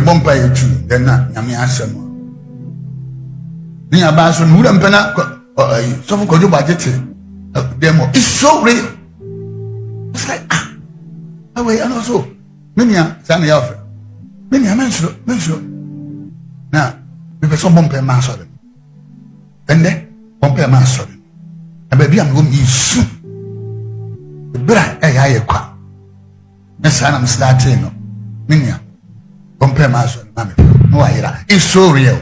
bompa you too, then Yami Asamo. Near Basso, Mudan Pena, some Kodwo budget. Demo is so real. It's like, away, and also, many are Sunny offer. Many are mentioned. Now, we were some bumper mass of them. And then, bumper mass of them. And baby, I'm going to eat soon. The bride, I quack. Yes, I'm starting. Minia, compare master, mammy. No, it's so real.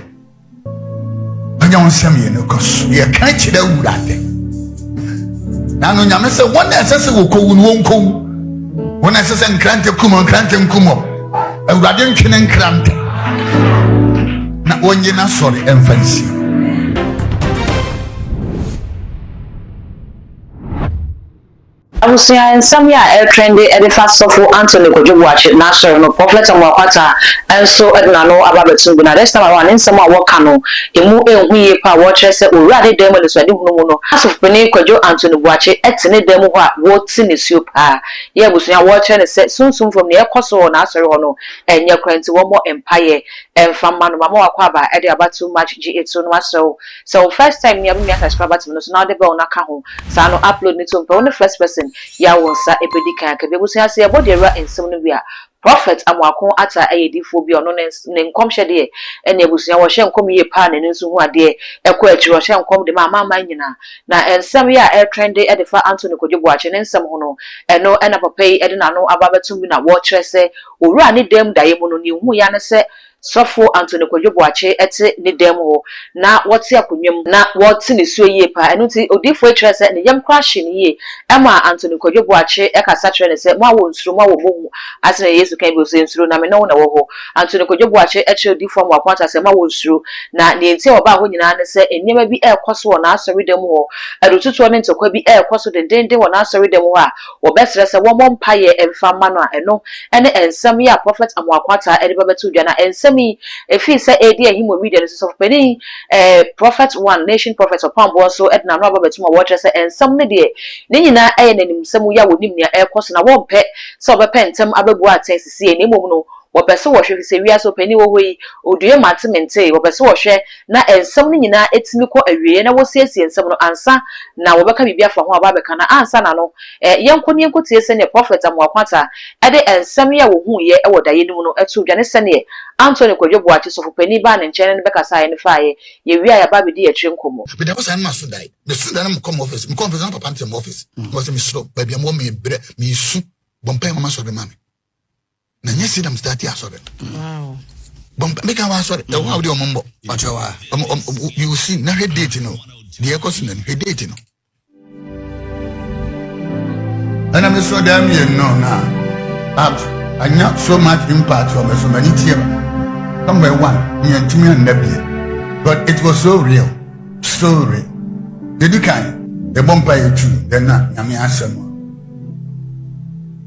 I don't see me in the course. You can't see the wood at it. Now, no, I say one assassin will call won't call. One assassin can't come on, can't come up. A radiant can cramp. Not one year, not sorry, and fancy. I was saying some year air trendy at the fast of Anthony Kodwo watch it national no prophet Amoako and so Edna no about the na this time around in some work cano emu we pa watch say already dem the so no as of Penny Kodwo Anthony watch it etene dem ho a what in soup ye busuya watch and say soon from the ekoso na asori no enye kwenti one more empire and from man mama akwa e dey about too much G8 so no so first time me subscribe to no so now the bell na ka ho sa no upload ni to the first person ya wonsa ebedika ka bebusu ase ebode ra ensem no bia prophet Amoako Attah ayedifo bi ono ne nkomhye de ene ebusu ya wo hye nkom ye pa ne nso hu ade ekọ akiro hye nkom de mama nyina na ensem ya air trend de fa Anthony Kodwo Boakye ne ensem ho no eno ena papa yi ede na no ababetum bi na wo kire se owura ne dem daye mu no ni hu ya ne se Sofo Anthony Kodwo Boakye ete ne dem ho na wote akonwam na wote ne suo yie pa eno ti odifo ekire se ne yam crash ne yie ema Anthony Kodwo Boakye ekasa kire ne se mo awo nsuro mo awo mohu asene Yesu kan bi so nsuro na me no na wo ho Anthony Kodwo Boakye ekire odifo mo akwata se mo awo nsuro na ne ntie oba ho nyina ne se enema bi ekoso na asori dem ho adotutu ne ntokwa bi ekoso dendende wo na asori dem ho a wo besere se wo mo mpaye emfa ma no a eno ene ensam ya prophet Amoako Attah ede babetu dwa na ensam if he say AD him will media so penny prophet one nation prophet upon board so Edna no abetuma watch say and some ne de ne nyina nanim semu ya wonim ne ekoso na wo pe so be pentem abebu atensisi e nemom no wo pese wo hwe se wi aso penny wo hoyi odue matemente wo pese wo hwe na ensem ne nyina etimi ko awie na wo siesie ensem no ansa na wo beka bibia fa ho ababeka na ansa na no yenko ne yenko tie se ne prophet Amoako Attah ade ensem ya wo hu ye e wo daye nim no etu dwane se ne Anthony Kodwo Boakye so penny ba ne nkyene ne beka sa ye ne faaye ye wi aya ba bidi ye twe nkomo but there was an maso die the student am come office me come papa pantem office because me slow baby am me bre me su bompa mama so de mama na nyesi dam start ya so de wow bompa me kan wa so de e wa de omombo pachowa you see na head date no the ecosin na head date no ana me so dam ye no na anya so much impact from so many team number one me antimi andabie but it was so real did you kind the bompa you too then na Yami Asamo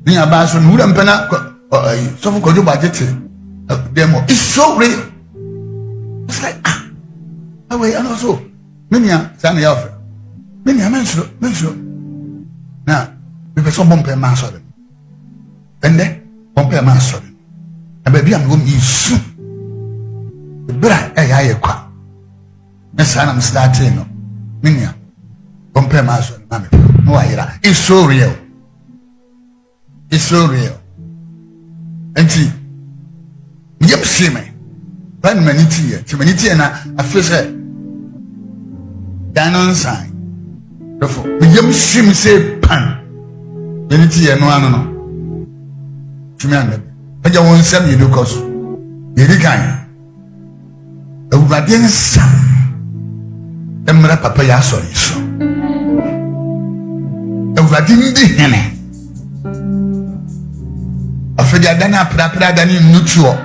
ni abaso Mudan Pena so Kodwo budget demo is so real. It's like away and also many are Sunny offer. Many are mentioned. Now we were some bumper mass of them. And then bumper mass of them. And baby I'm going to eat soon. The bride I quack. Yes, I'm starting. Many are bumper mass of them. No, it's so real. It's so real. And see, you see me. When many tears, na I feel say, Danon sign. Therefore, you see me say pan. Many tears, no. Chimanga, but you won't send me do cause. You can't. The Radian son. Emra Papa Yasori so. The Radin di Hene. Afedia dana pra dani nutuo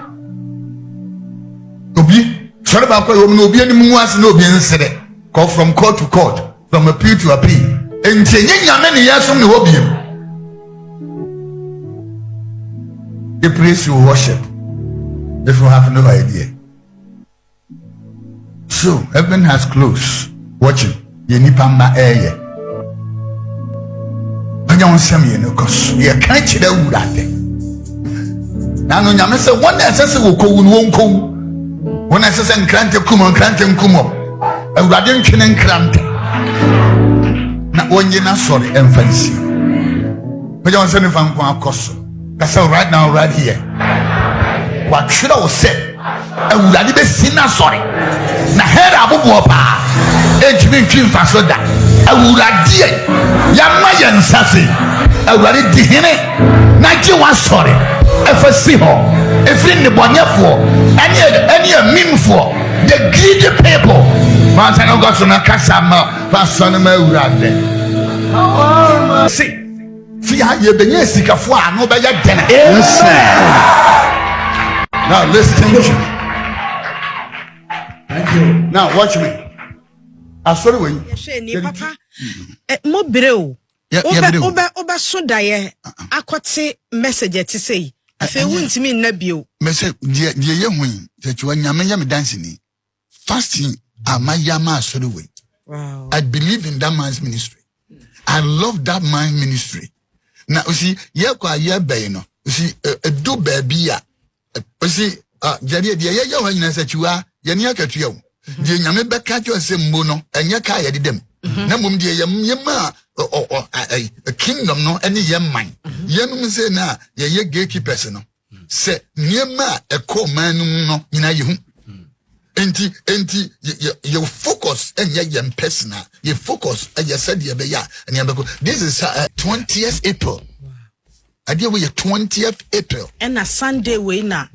obi sori ba ko yo no obi ani mu ase no obi nsere call from court to court from appeal to appeal enche nyame ne yasom ne hobiem the priest you worship if you have no idea so heaven has closed watching ye nipa ma eye anya won sem ye no cause ye kan chira wurade na no nyame se won esese wo kowu no won kowu won esese nkrante nkumo awurade ntwene nkrante na wonye na sori emfansi me just say fan ko akoso that's right now right here what should I say awurade be sina sori na hera abubuo pa ejimi ntwimfa so da awurade ya ma yensase awurade dihene na gye wa sori efasi ho efri ne bonyefo any a mimfo the greedy people man say no go so na kasa ma pastor na awurade see fia ye benye sikafo a no be ya dene now listen to me. Thank you. Now watch me. I saw the way. Papa, mo breu. Oba so daye akote message to say. Afi wuntimi na bio. Message die ye hu that you nyame ya me dance ni. Fasting amayama so the way. Wow. I believe in that man's ministry. I love that man's ministry. Now you see ye kwa ye be no. You see do baby a you see jadi die ye hu nyina sachiwa ye ne akatua wo. Die nyame beka jo se mbo no enye ka ye dedem. Na mum die ye ma a kingdom no any ye man. Ye no say na ye gatekeepers no. Se niema e ko manum no nyina ye hu. Enti you focus and ye personal. You focus and you said ye be ya and ye be go. This is 20th April. I deal with 20th April. And a Sunday we na.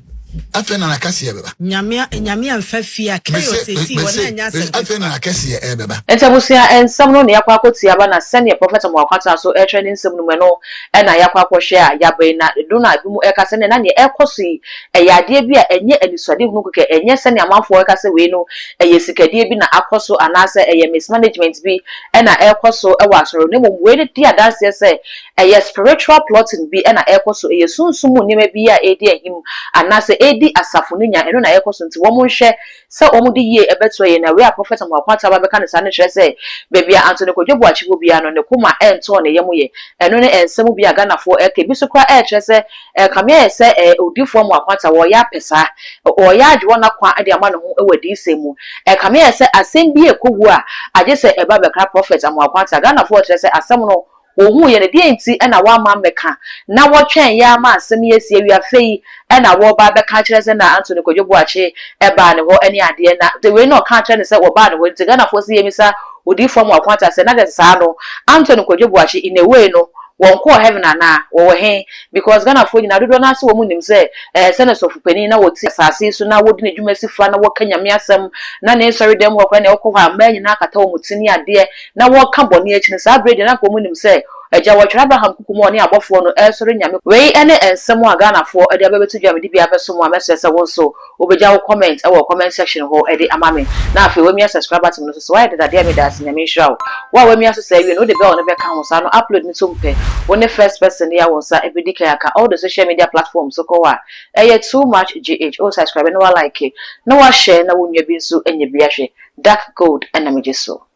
After na nakasi ebeba. Nyame amfa fia kayo sesi wona nya se. After na nakasi ebeba. Entabusia ensam no ne yakwa akoti aba na senior prophet Amoako so e training nsem no no e na yakwa akwohwe a yabe na do na bi mu e kase ne na ne e kosi e yade bi a enye aniswade hunu ke enye senior amanfo e kase we no e yesikade bi na akoso anase e ye mismanagement bi e na e koso e wa asoro ne mom we di adanse se e ye spiritual plotting bi e na e koso e ye sunsumu ne bi a e di ahim anase edi asafo no nya eno na yekoso nti wo mo hwe se o mo di ye ebeto ye na we a prophet Amoako aba beka ne sa ne hwe se bebia Anthony Kodwo achibo bia no ne kuma ento ne yemu ye eno ne ensemu bia ganafo eke bi so kra e hwe se kamia se odifo Amoako wo ya pesa o ya adwo na kwa ade ama no ho e wadi semu kamia se asem bi ekowu a age se eba beka prophet Amoako ganafo hwe se asem no ohu ye ne die nti na wa ma meka na wo twen ya ma asem ye sie wi afei na wo ba beka kire se na Anthony Kodwo eba ne ho ani ade na the way no ka kire ne se wo ba ne ho nti gana fo se yemisa odi from Amoako se na de sa no Anthony Kodwo in a way no won call heaven na wo he because gana fo nyina dodo na se wo mu nim se senator of pani na wo ti asase so na wo di ne dwuma sifra na wo kanyame asem na ne sorry dem wo kwa na wo ko ha mba nyina akata wo mutini ade na wo ka boni achi sa bread na ko mu nim se eja wo twra Abraham kukumo ne abofo no sori nyame we ene ensem a Ghana fo e de abebetu dwam di bia beso mo amesese wo so obeja wo comment e wo comment section ho e de amame na afi we mi subscribe button no so why did that me das nyame hwa wo we mi aso say we no de bell no be kan ho sa no upload ni so mpe wo ne first person ya won sa ebidika aka all the social media platforms so ko wa e too much gh o subscribe no like no wa share na wo nwa bi so enye bia hwe dark gold and na me so